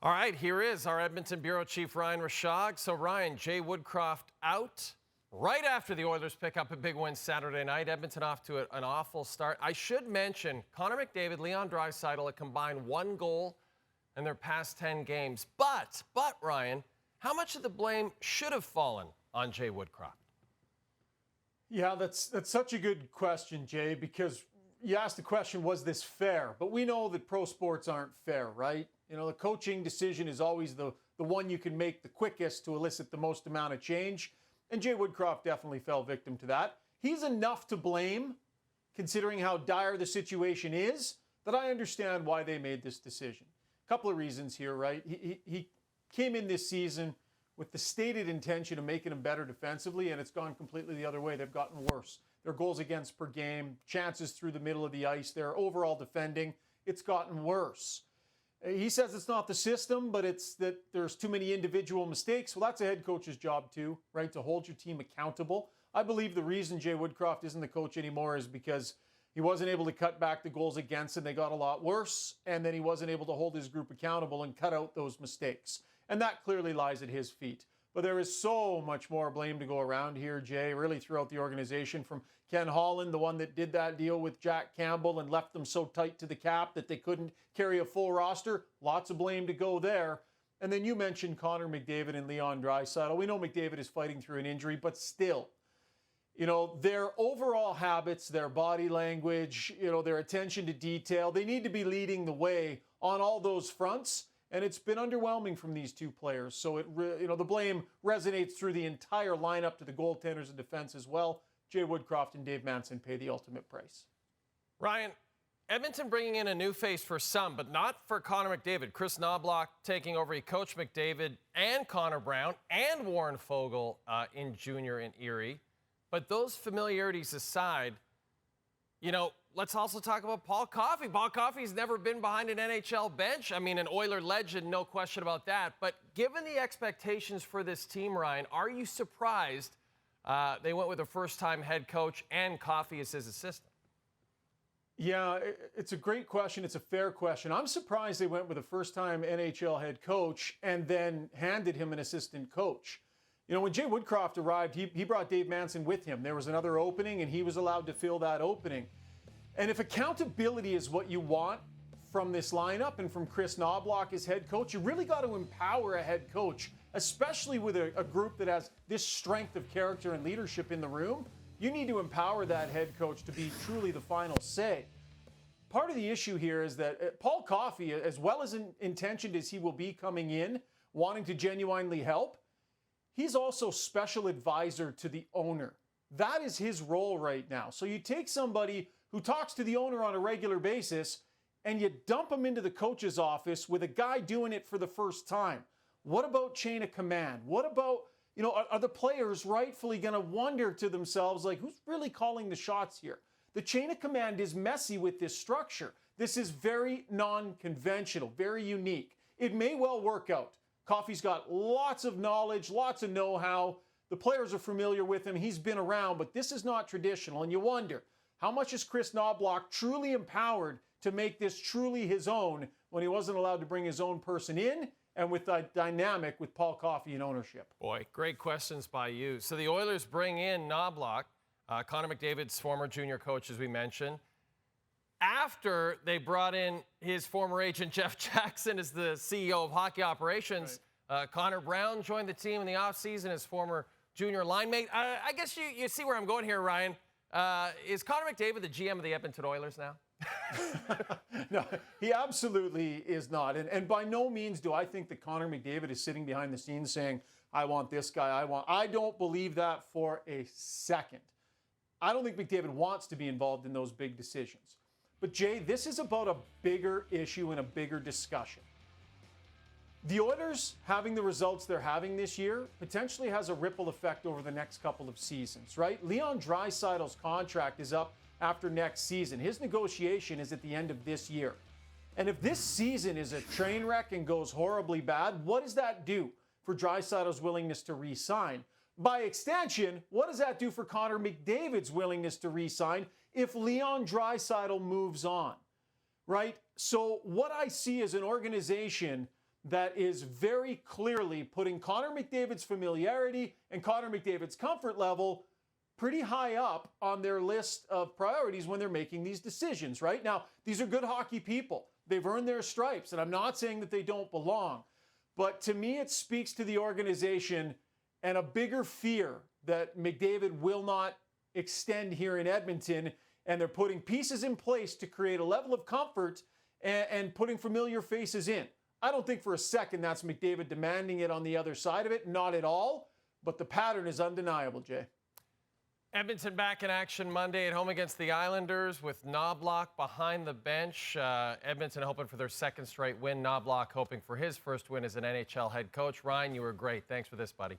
All right, here is our Edmonton Bureau Chief, Ryan Rishaug. So, Ryan, Jay Woodcroft out right after the Oilers pick up a big win Saturday night. Edmonton off to an awful start. I should mention, Connor McDavid, Leon Draisaitl, a combined 1 goal in their past 10 games. But, Ryan, how much of the blame should have fallen on Jay Woodcroft? Yeah, that's such a good question, Jay, because you asked the question, was this fair? But we know that pro sports aren't fair, right? You know, the coaching decision is always the one you can make the quickest to elicit the most amount of change. And Jay Woodcroft definitely fell victim to that. He's enough to blame, considering how dire the situation is, that I understand why they made this decision. A couple of reasons here, right? He came in this season with the stated intention of making them better defensively, and it's gone completely the other way. They've gotten worse. Their goals against per game, chances through the middle of the ice, their overall defending, it's gotten worse. He says it's not the system, but it's that there's too many individual mistakes. Well, that's a head coach's job too, right? To hold your team accountable. I believe the reason Jay Woodcroft isn't the coach anymore is because he wasn't able to cut back the goals against and they got a lot worse. And then he wasn't able to hold his group accountable and cut out those mistakes. And that clearly lies at his feet. But there is so much more blame to go around here, Jay, really throughout the organization, from Ken Holland, the one that did that deal with Jack Campbell and left them so tight to the cap that they couldn't carry a full roster. Lots of blame to go there. And then you mentioned Connor McDavid and Leon Draisaitl. We know McDavid is fighting through an injury, but still, you know, their overall habits, their body language, you know, their attention to detail, they need to be leading the way on all those fronts. And it's been underwhelming from these two players. So, the blame resonates through the entire lineup to the goaltenders and defense as well. Jay Woodcroft and Dave Manson pay the ultimate price. Ryan, Edmonton bringing in a new face for some, but not for Connor McDavid. Chris Knobloch taking over. He coached McDavid and Connor Brown and Warren Foegele in junior in Erie. But those familiarities aside, you know, let's also talk about Paul Coffey. Paul Coffey's never been behind an NHL bench. I mean, an Oiler legend, no question about that. But given the expectations for this team, Ryan, are you surprised they went with a first-time head coach and Coffey as his assistant? Yeah, it's a great question. It's a fair question. I'm surprised they went with a first-time NHL head coach and then handed him an assistant coach. You know, when Jay Woodcroft arrived, he brought Dave Manson with him. There was another opening, and he was allowed to fill that opening. And if accountability is what you want from this lineup and from Chris Knobloch as head coach, you really got to empower a head coach, especially with a group that has this strength of character and leadership in the room. You need to empower that head coach to be truly the final say. Part of the issue here is that Paul Coffey, as well as intentioned as he will be coming in, wanting to genuinely help, he's also special advisor to the owner. That is his role right now. So you take somebody who talks to the owner on a regular basis and you dump him into the coach's office with a guy doing it for the first time. What about chain of command? What about, are the players rightfully going to wonder to themselves, like, who's really calling the shots here? The chain of command is messy with this structure. This is very non-conventional, very unique. It may well work out. Coffey's got lots of knowledge, lots of know-how. The players are familiar with him. He's been around, but this is not traditional. And you wonder, how much is Chris Knobloch truly empowered to make this truly his own when he wasn't allowed to bring his own person in and with that dynamic with Paul Coffey in ownership? Boy, great questions by you. So the Oilers bring in Knobloch, Connor McDavid's former junior coach, as we mentioned, after they brought in his former agent, Jeff Jackson, as the CEO of hockey operations. Right. Connor Brown joined the team in the offseason as former junior line mate. I guess you see where I'm going here, Ryan. Is Connor McDavid the GM of the Edmonton Oilers now? No, he absolutely is not. And by no means do I think that Connor McDavid is sitting behind the scenes saying, I want this guy, I don't believe that for a second. I don't think McDavid wants to be involved in those big decisions. But Jay, this is about a bigger issue and a bigger discussion. The Oilers having the results they're having this year potentially has a ripple effect over the next couple of seasons, right? Leon Draisaitl's contract is up after next season. His negotiation is at the end of this year. And if this season is a train wreck and goes horribly bad, what does that do for Draisaitl's willingness to re-sign? By extension, what does that do for Connor McDavid's willingness to re-sign if Leon Draisaitl moves on, right? So what I see is an organization that is very clearly putting Connor McDavid's familiarity and Connor McDavid's comfort level pretty high up on their list of priorities when they're making these decisions, right? Now, these are good hockey people. They've earned their stripes, and I'm not saying that they don't belong. But to me, it speaks to the organization and a bigger fear that McDavid will not extend here in Edmonton, and they're putting pieces in place to create a level of comfort and putting familiar faces in. I don't think for a second that's McDavid demanding it on the other side of it, not at all, but the pattern is undeniable, Jay. Edmonton back in action Monday at home against the Islanders with Knobloch behind the bench. Edmonton hoping for their second straight win. Knobloch hoping for his first win as an NHL head coach. Ryan, you were great. Thanks for this, buddy.